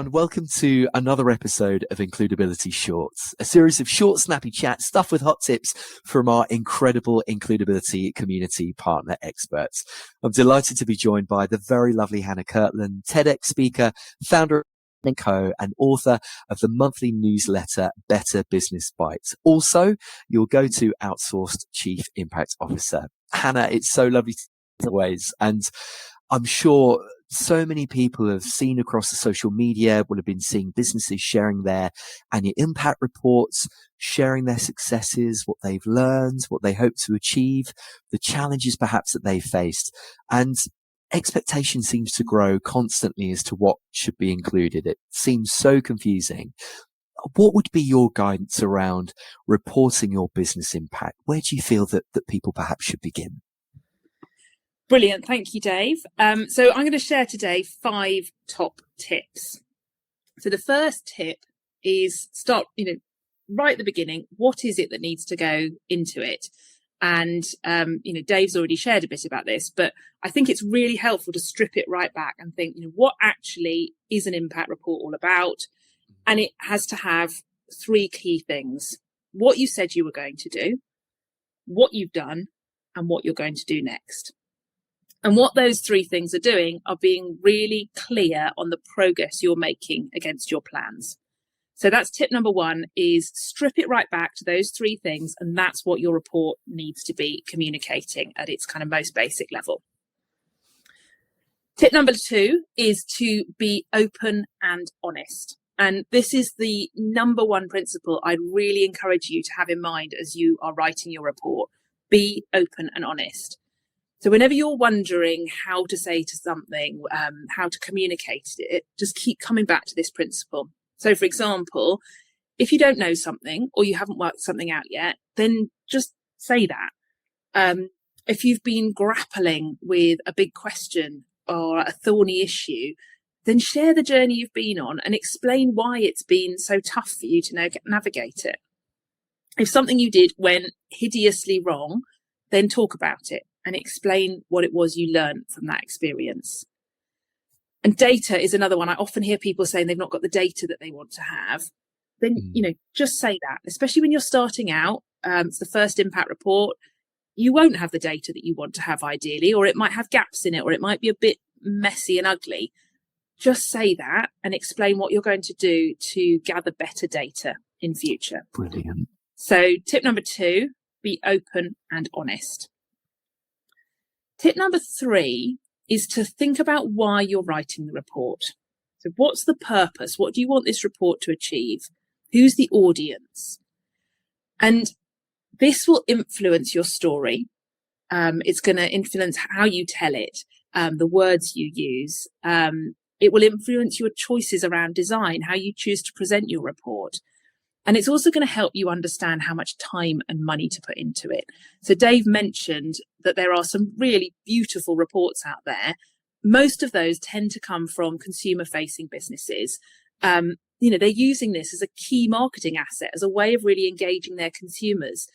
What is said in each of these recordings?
everyone. Welcome to another episode of Includability Shorts, a series of short, snappy chats stuffed with hot tips from our incredible Includability community partner experts. I'm delighted to be joined by the very lovely Hannah Keartland, TEDx speaker, founder of Keartland Co, and author of the monthly newsletter Better Business Bites. Also, your go-to outsourced Chief Impact Officer. Hannah, it's so lovely to see you always, and I'm sure so many people have seen across the social media, will have been seeing businesses sharing their annual impact reports, sharing their successes, what they've learned, what they hope to achieve, the challenges perhaps that they've faced. And expectation seems to grow constantly as to what should be included. It seems so confusing. What would be your guidance around reporting your business impact? Where do you feel that people perhaps should begin? Brilliant. Thank you, Dave. So I'm going to share today 5 top tips. So the first tip is start, right at the beginning. What is it that needs to go into it? And, Dave's already shared a bit about this, but I think it's really helpful to strip it right back and think, what actually is an impact report all about? And it has to have 3 key things: what you said you were going to do, what you've done, and what you're going to do next. And what those 3 things are doing are being really clear on the progress you're making against your plans. So that's tip number 1, is strip it right back to those 3 things. And that's what your report needs to be communicating at its kind of most basic level. Tip number 2 is to be open and honest. And this is the number 1 principle I'd really encourage you to have in mind as you are writing your report. Be open and honest. So whenever you're wondering how to say to something, how to communicate it, just keep coming back to this principle. So, for example, if you don't know something or you haven't worked something out yet, then just say that. If you've been grappling with a big question or a thorny issue, then share the journey you've been on and explain why it's been so tough for you to navigate it. If something you did went hideously wrong, then talk about it and explain what it was you learned from that experience. And data is another one. I often hear people saying they've not got the data that they want to have. Then, just say that, especially when you're starting out. It's the first impact report. You won't have the data that you want to have ideally, or it might have gaps in it, or it might be a bit messy and ugly. Just say that and explain what you're going to do to gather better data in future. Brilliant. So tip number 2, be open and honest. Tip number 3 is to think about why you're writing the report. So what's the purpose? What do you want this report to achieve? Who's the audience? And this will influence your story. It's going to influence how you tell it, the words you use. It will influence your choices around design, how you choose to present your report. And it's also going to help you understand how much time and money to put into it. So Dave mentioned that there are some really beautiful reports out there. Most of those tend to come from consumer-facing businesses. They're using this as a key marketing asset, as a way of really engaging their consumers.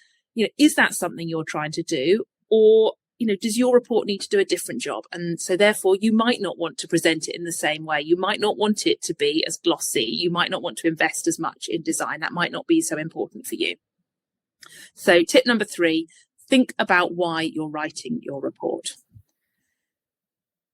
Is that something you're trying to do? Or, does your report need to do a different job? And so therefore you might not want to present it in the same way. You might not want it to be as glossy. You might not want to invest as much in design. That might not be so important for you. So tip number 3, think about why you're writing your report.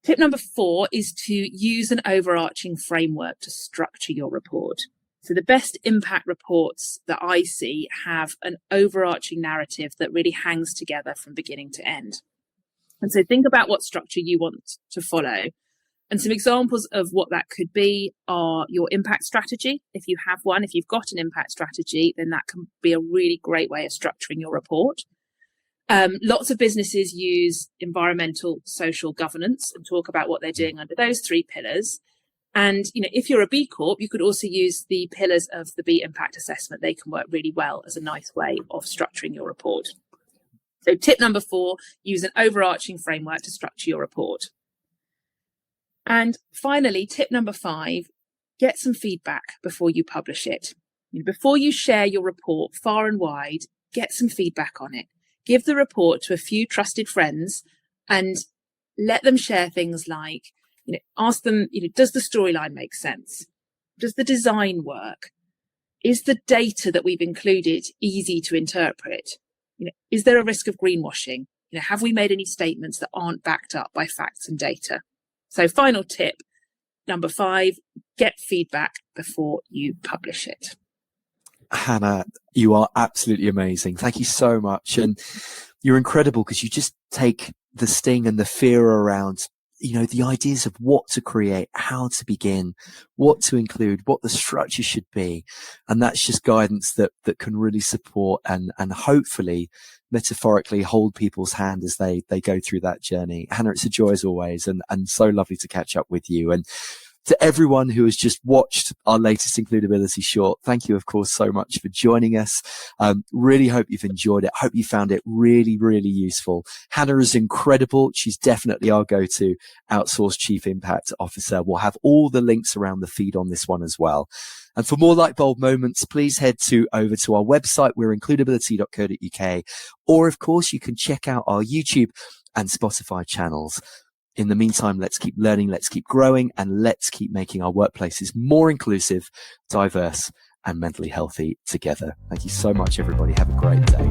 Tip number 4 is to use an overarching framework to structure your report. So the best impact reports that I see have an overarching narrative that really hangs together from beginning to end. And so think about what structure you want to follow. And some examples of what that could be are your impact strategy. If you have one, if you've got an impact strategy, then that can be a really great way of structuring your report. Lots of businesses use environmental, social governance and talk about what they're doing under those 3 pillars. And, if you're a B Corp, you could also use the pillars of the B Impact Assessment. They can work really well as a nice way of structuring your report. So tip number 4, use an overarching framework to structure your report. And finally, tip number 5, get some feedback before you publish it. Before you share your report far and wide, get some feedback on it. Give the report to a few trusted friends and let them share things like, ask them, does the storyline make sense? Does the design work? Is the data that we've included easy to interpret? Is there a risk of greenwashing? Have we made any statements that aren't backed up by facts and data? So final tip, number 5, get feedback before you publish it. Hannah, you are absolutely amazing. Thank you so much. And you're incredible because you just take the sting and the fear around, the ideas of what to create, how to begin, what to include, what the structure should be. And that's just guidance that can really support and hopefully metaphorically hold people's hand as they go through that journey. Hannah, it's a joy as always, and so lovely to catch up with you. And to everyone who has just watched our latest Includability short, thank you, of course, so much for joining us. Really hope you've enjoyed it. Hope you found it really, really useful. Hannah is incredible. She's definitely our go-to outsourced Chief Impact Officer. We'll have all the links around the feed on this one as well. And for more light bulb moments, please head over to our website. We're includability.co.uk. Or, of course, you can check out our YouTube and Spotify channels. In the meantime, let's keep learning, let's keep growing, and let's keep making our workplaces more inclusive, diverse, and mentally healthy together. Thank you so much, everybody. Have a great day.